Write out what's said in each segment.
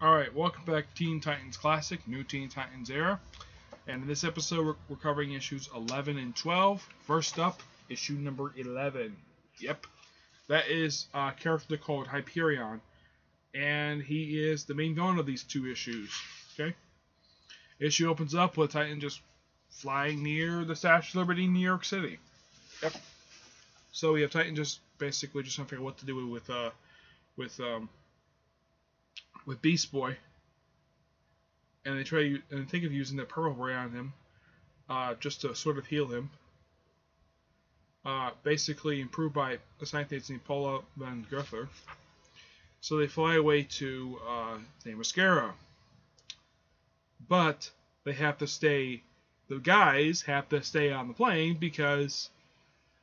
Alright, welcome back to Teen Titans Classic, New Teen Titans Era. And in this episode, we're covering issues 11 and 12. First up, issue number 11. Yep, that is a character called Hyperion. And he is the main villain of these two issues. Okay? Issue opens up with Titan just flying near the Statue of Liberty, New York City. Yep. So we have Titan just basically just trying to figure out what to do with Beast Boy, and they think of using the purple ray on him, just to sort of heal him. Basically improved by a scientist named Paula Van Guther. So they fly away to Themyscira, but they have to stay. The guys have to stay on the plane because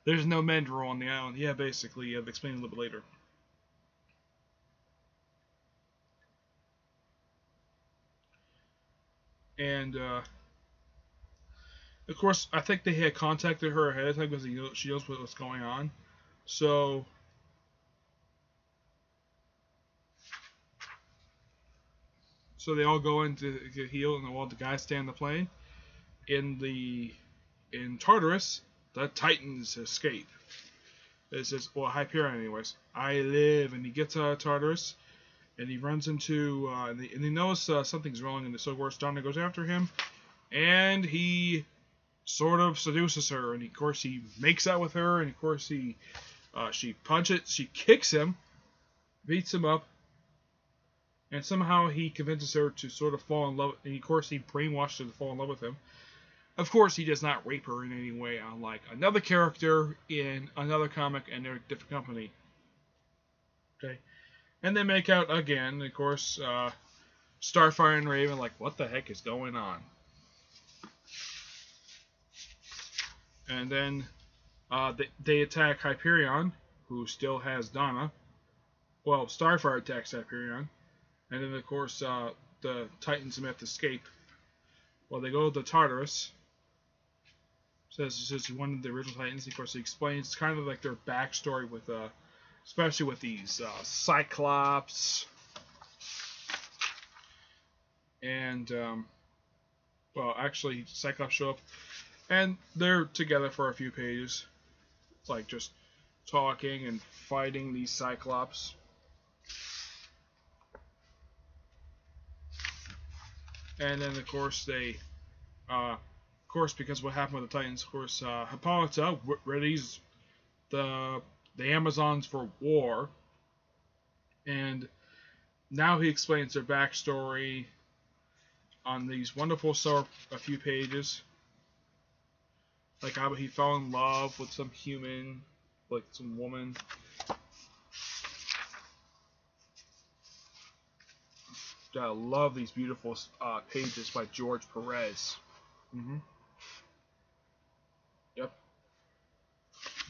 there's no Mendril on the island. Yeah, basically, I'll explain a little bit later. And of course, I think they had contacted her ahead of time because she knows what's going on. So they all go in to get healed, and all the guys stay on the plane. In Tartarus, the Titans escape. It says, well, Hyperion, anyways. I live, and he gets out of Tartarus, and he runs into, and he knows something's wrong, and so of course Donna goes after him, and he sort of seduces her, and of course he makes out with her, and of course she kicks him, beats him up, and somehow he convinces her to sort of fall in love, and of course he brainwashed her to fall in love with him. Of course, he does not rape her in any way, unlike another character in another comic and their different company. Okay, and they make out again. Of course, Starfire and Raven like, what the heck is going on? And then they attack Hyperion, who still has Donna. Well, Starfire attacks Hyperion, and then of course the Titans have to escape. Well, they go to Tartarus. Says this is one of the original Titans. Of course, he explains kind of like their backstory with, especially with these Cyclops, and well, actually, Cyclops show up, and they're together for a few pages, like just talking and fighting these Cyclops. And then, of course, because what happened with the Titans, of course, Hippolyta readies the Amazons for war, and now he explains their backstory on these wonderful a few pages, like how he fell in love with some human, like some woman. I love these beautiful pages by George Perez. Yep.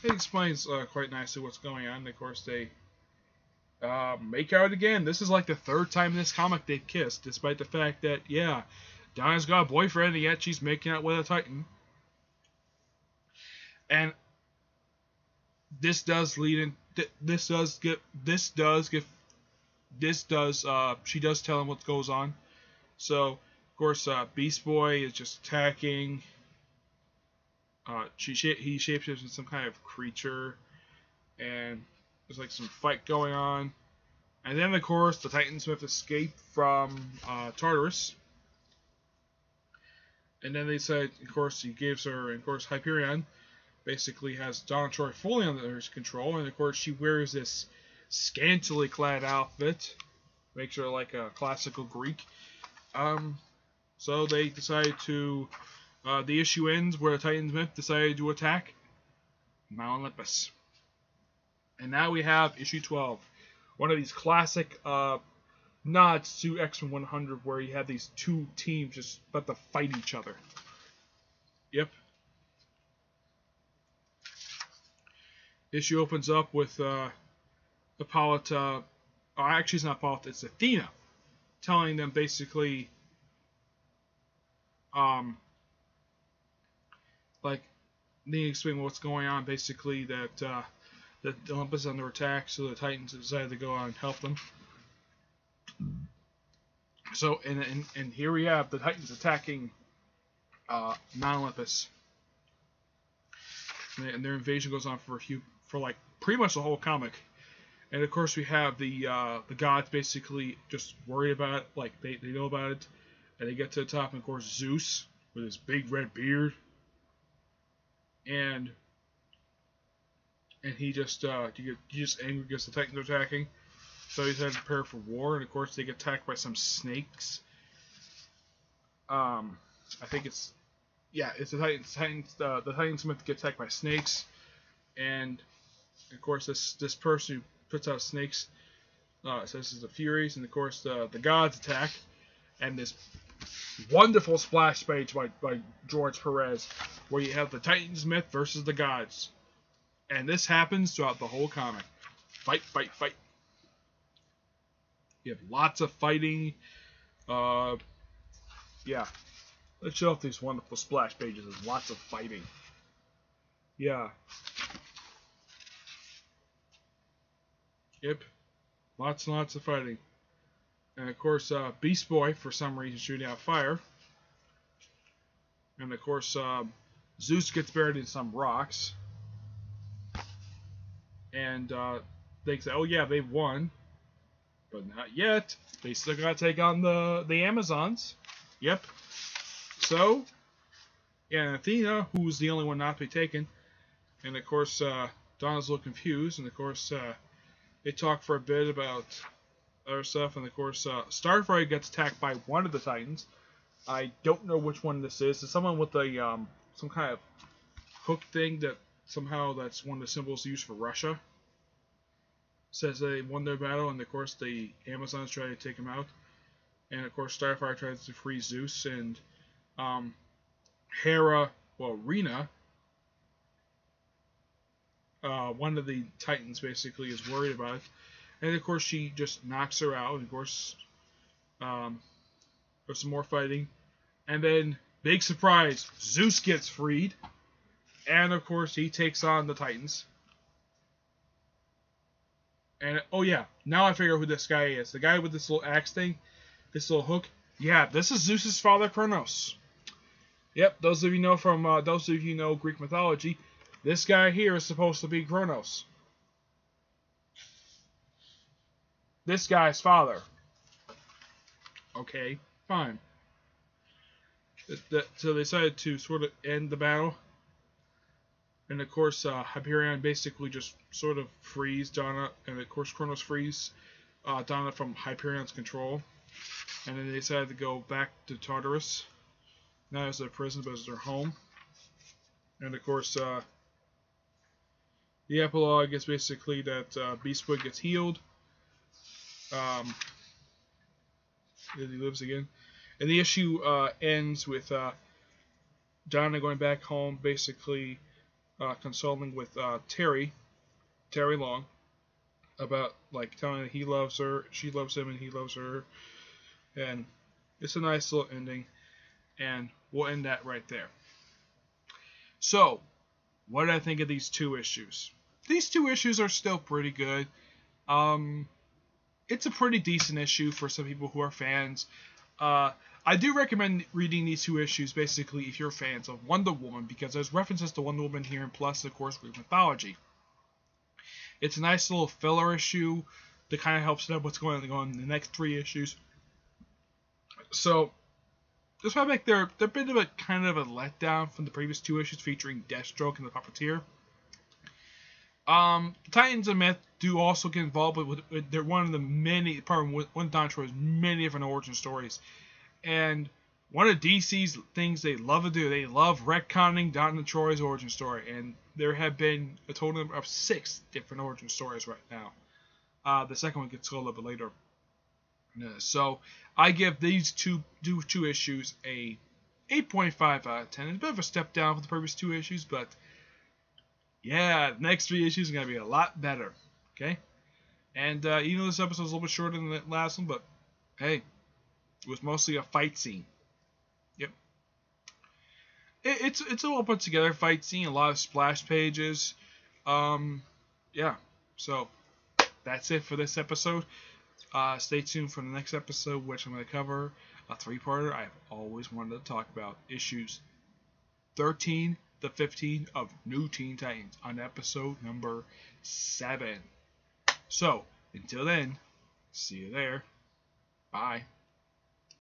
It explains quite nicely what's going on. Of course, they make out again. This is like the third time in this comic they've kissed, despite the fact that, yeah, Donna's got a boyfriend, and yet she's making out with a Titan. And this does lead in. She does tell him what goes on. So, of course, Beast Boy is just attacking. He shapeshifts into some kind of creature, and there's like some fight going on. And then, of course, the Titans have escaped from Tartarus. And then they said, of course, he gives her, and of course, Hyperion basically has Donna Troy fully under his control, and of course, she wears this scantily clad outfit, makes her like a classical Greek. So they decided to. The issue ends where the Titans Myth decided to attack Mount Olympus. And now we have issue 12. One of these classic nods to X-Men 100 where you have these two teams just about to fight each other. Yep. Issue opens up with Hippolyta. Oh, actually, it's not Hippolyta, it's Athena. Telling them basically. Like, they explain what's going on, basically, that Olympus is under attack, so the Titans decided to go out and help them. So and here we have the Titans attacking Mount Olympus, and their invasion goes on for like pretty much the whole comic. And of course we have the gods basically just worried about it, like they know about it, and they get to the top. And of course Zeus with his big red beard, and he just angry because the Titans are attacking. So he's had to prepare for war, and of course they get attacked by some snakes. I think it's the Titans. The Titans meant to get attacked by snakes, and of course this person who puts out snakes says this is the Furies, and of course the gods attack, and this wonderful splash page by George Perez, where you have the Titans myth versus the gods, and this happens throughout the whole comic. Fight, fight, fight. You have lots of fighting. Yeah. Let's show off these wonderful splash pages. There's lots of fighting. Yeah. Yep. Lots and lots of fighting. And of course, Beast Boy, for some reason, shooting out fire. And of course, Zeus gets buried in some rocks. And they say, oh yeah, they've won. But not yet. They still gotta take on the Amazons. Yep. So, yeah, Athena, who's the only one not to be taken. And of course, Donna's a little confused. And of course, they talk for a bit about other stuff. And of course, Starfire gets attacked by one of the Titans. I don't know which one this is. It's someone with a some kind of hook thing that somehow that's one of the symbols used for Russia. Says they won their battle, and of course the Amazons try to take him out. And of course Starfire tries to free Zeus, and Rena, one of the Titans basically is worried about it. And of course she just knocks her out, and of course there's some more fighting. And then, big surprise, Zeus gets freed. And of course he takes on the Titans. And, oh yeah, now I figure out who this guy is. The guy with this little axe thing, this little hook. Yeah, this is Zeus's father, Kronos. Yep, those of you know Greek mythology, this guy here is supposed to be Kronos. This guy's father. Okay, fine. So they decided to sort of end the battle. And of course, Hyperion basically just sort of frees Donna, and of course Kronos frees Donna from Hyperion's control. And then they decided to go back to Tartarus, not as their prison, but as their home. And of course, the epilogue is basically that Beast Boy gets healed. He lives again. And the issue ends with Donna going back home, basically consulting with Terry Long, about like telling her he loves her, she loves him, and he loves her. And it's a nice little ending, and we'll end that right there. So, what did I think of these two issues? These two issues are still pretty good. It's a pretty decent issue for some people who are fans. I do recommend reading these two issues, basically, if you're fans of Wonder Woman, because there's references to Wonder Woman here, and plus, of course, Greek mythology. It's a nice little filler issue that kind of helps set up what's going on in the next three issues. So, this might make they're a bit of a kind of a letdown from the previous two issues featuring Deathstroke and the Puppeteer. Titans and Myth do also get involved with they're one of the many, one of Don Troy's many different origin stories. And one of DC's things they love to do, they love retconning Don Troy's origin story. And there have been a total of 6 different origin stories right now. The second one gets a little bit later. So I give these two issues a 8.5 out of 10. It's a bit of a step down from the previous 2 issues, but yeah, the next 3 issues are going to be a lot better. Okay? And even though this episode was a little bit shorter than the last one, but hey, it was mostly a fight scene. Yep. It's a well put together fight scene, a lot of splash pages. Yeah. So that's it for this episode. Stay tuned for the next episode, which I'm going to cover a 3-parter I've always wanted to talk about. Issues 13 to 15 of New Teen Titans on episode number 7. So, until then, see you there. Bye.